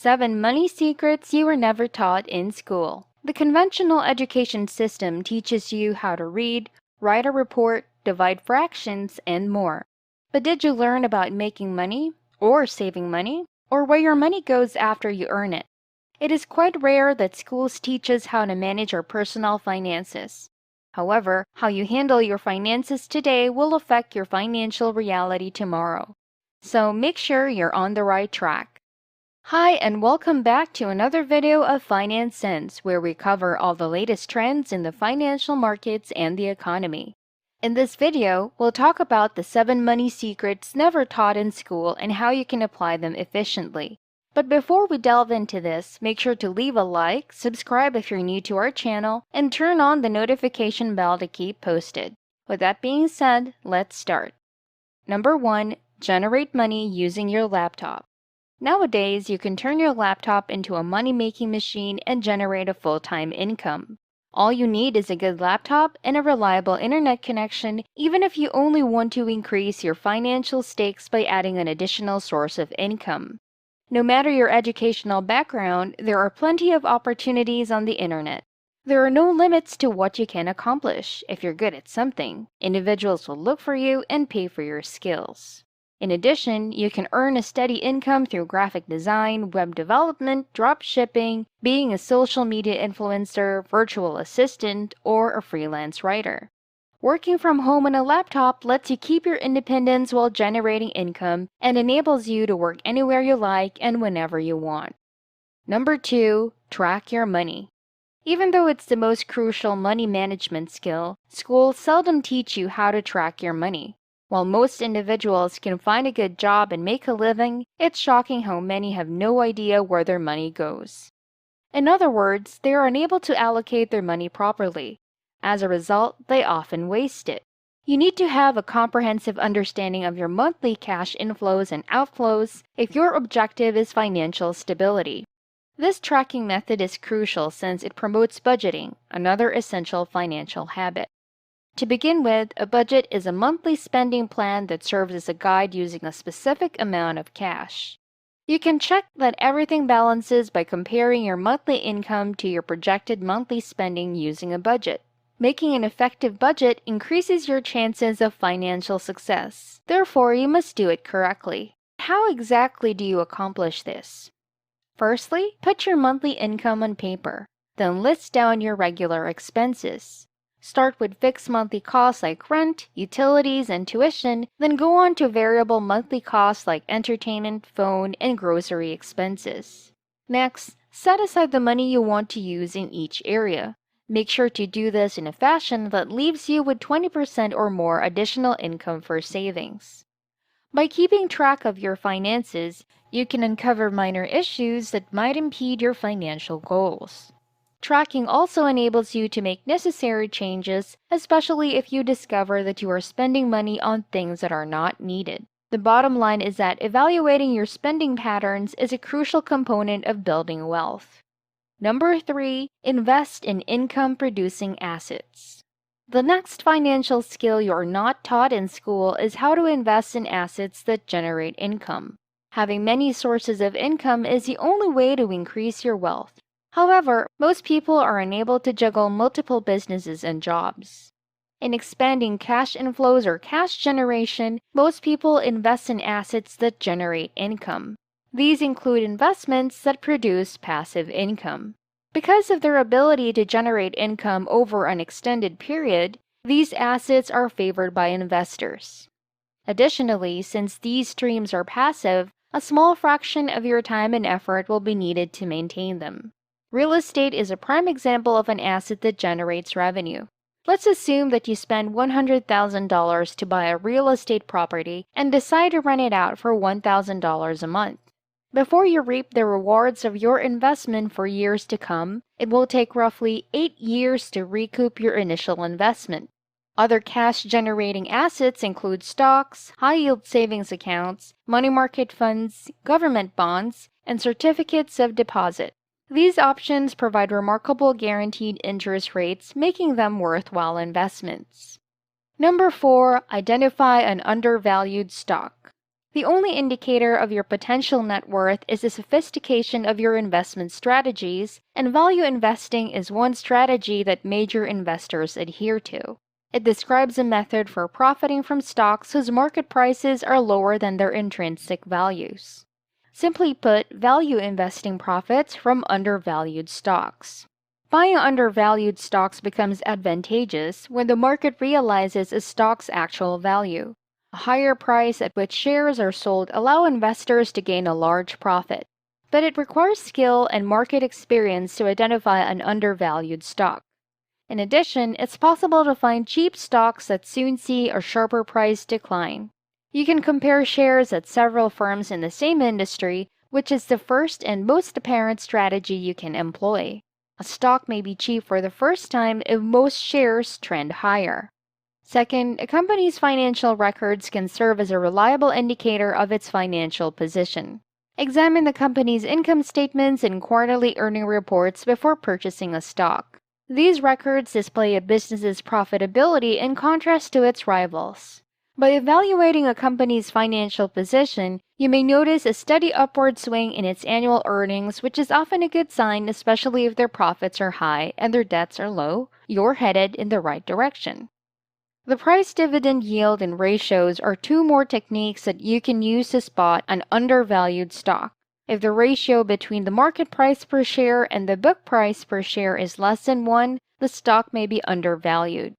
7 Money Secrets You Were Never Taught in School. The conventional education system teaches you how to read, write a report, divide fractions, and more. But did you learn about making money, or saving money, or where your money goes after you earn it? It is quite rare that schools teach us how to manage our personal finances. However, how you handle your finances today will affect your financial reality tomorrow. So make sure you're on the right track. Hi, and welcome back to another video of Finance Sense, where we cover all the latest trends in the financial markets and the economy. In this video, we'll talk about the 7 money secrets never taught in school and how you can apply them efficiently. But before we delve into this, make sure to leave a like, subscribe if you're new to our channel, and turn on the notification bell to keep posted. With that being said, let's start. Number 1. Generate money using your laptop. Nowadays, you can turn your laptop into a money-making machine and generate a full-time income. All you need is a good laptop and a reliable internet connection, even if you only want to increase your financial stakes by adding an additional source of income. No matter your educational background, there are plenty of opportunities on the internet. There are no limits to what you can accomplish. If you're good at something, individuals will look for you and pay for your skills. In addition, you can earn a steady income through graphic design, web development, drop shipping, being a social media influencer, virtual assistant, or a freelance writer. Working from home on a laptop lets you keep your independence while generating income and enables you to work anywhere you like and whenever you want. Number 2. Track your money. Even though it's the most crucial money management skill, schools seldom teach you how to track your money. While most individuals can find a good job and make a living, it's shocking how many have no idea where their money goes. In other words, they are unable to allocate their money properly. As a result, they often waste it. You need to have a comprehensive understanding of your monthly cash inflows and outflows if your objective is financial stability. This tracking method is crucial since it promotes budgeting, another essential financial habit. To begin with, a budget is a monthly spending plan that serves as a guide using a specific amount of cash. You can check that everything balances by comparing your monthly income to your projected monthly spending using a budget. Making an effective budget increases your chances of financial success. Therefore, you must do it correctly. How exactly do you accomplish this? Firstly, put your monthly income on paper. Then list down your regular expenses. Start with fixed monthly costs like rent, utilities, and tuition, then go on to variable monthly costs like entertainment, phone, and grocery expenses. Next, set aside the money you want to use in each area. Make sure to do this in a fashion that leaves you with 20% or more additional income for savings. By keeping track of your finances, you can uncover minor issues that might impede your financial goals. Tracking also enables you to make necessary changes, especially if you discover that you are spending money on things that are not needed. The bottom line is that evaluating your spending patterns is a crucial component of building wealth. Number 3. Invest in income-producing assets. The next financial skill you are not taught in school is how to invest in assets that generate income. Having many sources of income is the only way to increase your wealth. However, most people are unable to juggle multiple businesses and jobs. In expanding cash inflows or cash generation, most people invest in assets that generate income. These include investments that produce passive income. Because of their ability to generate income over an extended period, these assets are favored by investors. Additionally, since these streams are passive, a small fraction of your time and effort will be needed to maintain them. Real estate is a prime example of an asset that generates revenue. Let's assume that you spend $100,000 to buy a real estate property and decide to rent it out for $1,000 a month. Before you reap the rewards of your investment for years to come, it will take roughly 8 years to recoup your initial investment. Other cash-generating assets include stocks, high-yield savings accounts, money market funds, government bonds, and certificates of deposit. These options provide remarkable guaranteed interest rates, making them worthwhile investments. Number 4. Identify an undervalued stock. The only indicator of your potential net worth is the sophistication of your investment strategies, and value investing is one strategy that major investors adhere to. It describes a method for profiting from stocks whose market prices are lower than their intrinsic values. Simply put, value investing profits from undervalued stocks. Buying undervalued stocks becomes advantageous when the market realizes a stock's actual value. A higher price at which shares are sold allow investors to gain a large profit. But it requires skill and market experience to identify an undervalued stock. In addition, it's possible to find cheap stocks that soon see a sharper price decline. You can compare shares at several firms in the same industry, which is the first and most apparent strategy you can employ. A stock may be cheap for the first time if most shares trend higher. Second, a company's financial records can serve as a reliable indicator of its financial position. Examine the company's income statements and quarterly earning reports before purchasing a stock. These records display a business's profitability in contrast to its rivals. By evaluating a company's financial position, you may notice a steady upward swing in its annual earnings, which is often a good sign, especially if their profits are high and their debts are low. You're headed in the right direction. The price-dividend yield and ratios are two more techniques that you can use to spot an undervalued stock. If the ratio between the market price per share and the book price per share is less than 1, the stock may be undervalued.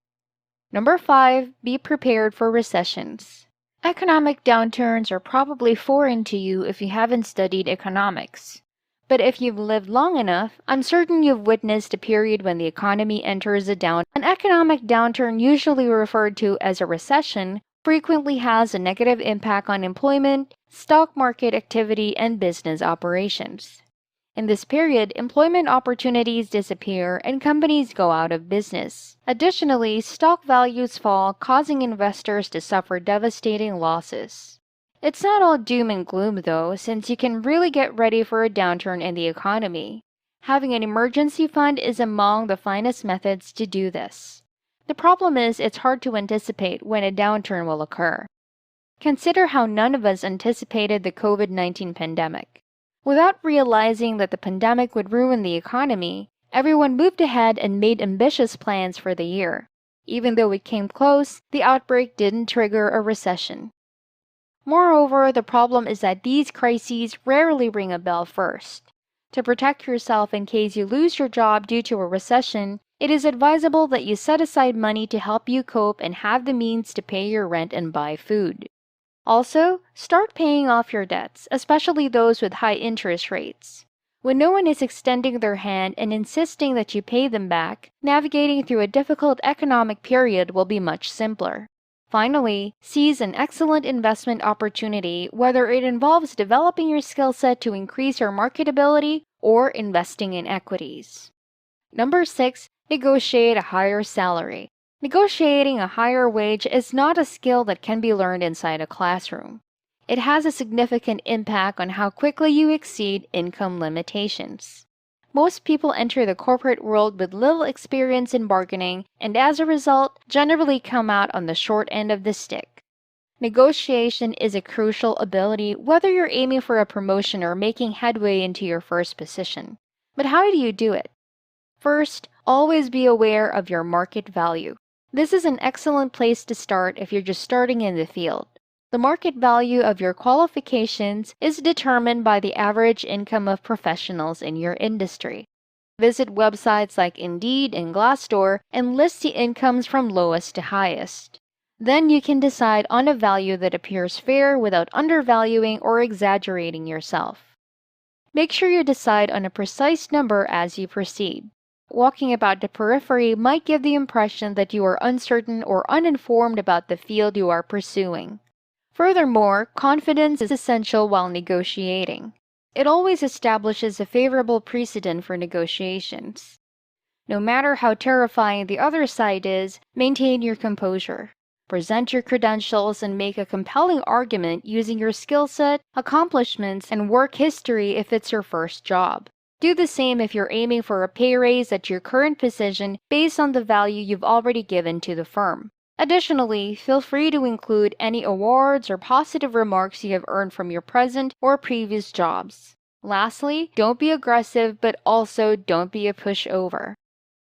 Number 5, be prepared for recessions. Economic downturns are probably foreign to you if you haven't studied economics. But if you've lived long enough, I'm certain you've witnessed a period when the economy enters a down. An economic downturn, usually referred to as a recession, frequently has a negative impact on employment, stock market activity, and business operations. In this period, employment opportunities disappear and companies go out of business. Additionally, stock values fall, causing investors to suffer devastating losses. It's not all doom and gloom though, since you can really get ready for a downturn in the economy. Having an emergency fund is among the finest methods to do this. The problem is it's hard to anticipate when a downturn will occur. Consider how none of us anticipated the COVID-19 pandemic. Without realizing that the pandemic would ruin the economy, everyone moved ahead and made ambitious plans for the year. Even though it came close, the outbreak didn't trigger a recession. Moreover, the problem is that these crises rarely ring a bell first. To protect yourself in case you lose your job due to a recession, it is advisable that you set aside money to help you cope and have the means to pay your rent and buy food. Also, start paying off your debts, especially those with high interest rates. When no one is extending their hand and insisting that you pay them back, navigating through a difficult economic period will be much simpler. Finally, seize an excellent investment opportunity, whether it involves developing your skill set to increase your marketability or investing in equities. Number 6, negotiate a higher salary. Negotiating a higher wage is not a skill that can be learned inside a classroom. It has a significant impact on how quickly you exceed income limitations. Most people enter the corporate world with little experience in bargaining and as a result, generally come out on the short end of the stick. Negotiation is a crucial ability whether you're aiming for a promotion or making headway into your first position. But how do you do it? First, always be aware of your market value. This is an excellent place to start if you're just starting in the field. The market value of your qualifications is determined by the average income of professionals in your industry. Visit websites like Indeed and Glassdoor and list the incomes from lowest to highest. Then you can decide on a value that appears fair without undervaluing or exaggerating yourself. Make sure you decide on a precise number as you proceed. Walking about the periphery might give the impression that you are uncertain or uninformed about the field you are pursuing. Furthermore, confidence is essential while negotiating. It always establishes a favorable precedent for negotiations. No matter how terrifying the other side is, maintain your composure. Present your credentials and make a compelling argument using your skill set, accomplishments, and work history if it's your first job. Do the same if you're aiming for a pay raise at your current position based on the value you've already given to the firm. Additionally, feel free to include any awards or positive remarks you have earned from your present or previous jobs. Lastly, don't be aggressive, but also don't be a pushover.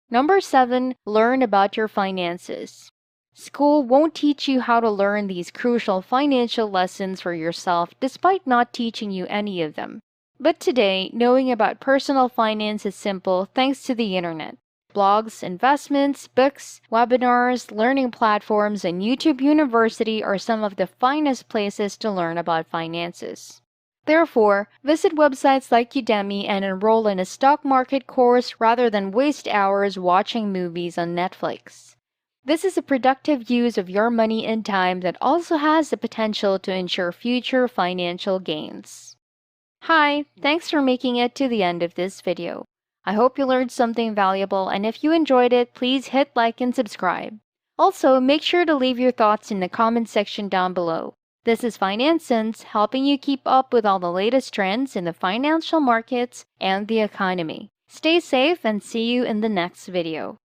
Number 7, learn about your finances. School won't teach you how to learn these crucial financial lessons for yourself despite not teaching you any of them. But today, knowing about personal finance is simple thanks to the internet. Blogs, investments, books, webinars, learning platforms, and YouTube University are some of the finest places to learn about finances. Therefore, visit websites like Udemy and enroll in a stock market course rather than waste hours watching movies on Netflix. This is a productive use of your money and time that also has the potential to ensure future financial gains. Hi, thanks for making it to the end of this video. I hope you learned something valuable, and if you enjoyed it, please hit like and subscribe. Also, make sure to leave your thoughts in the comment section down below. This is Finance Sense, helping you keep up with all the latest trends in the financial markets and the economy. Stay safe and see you in the next video.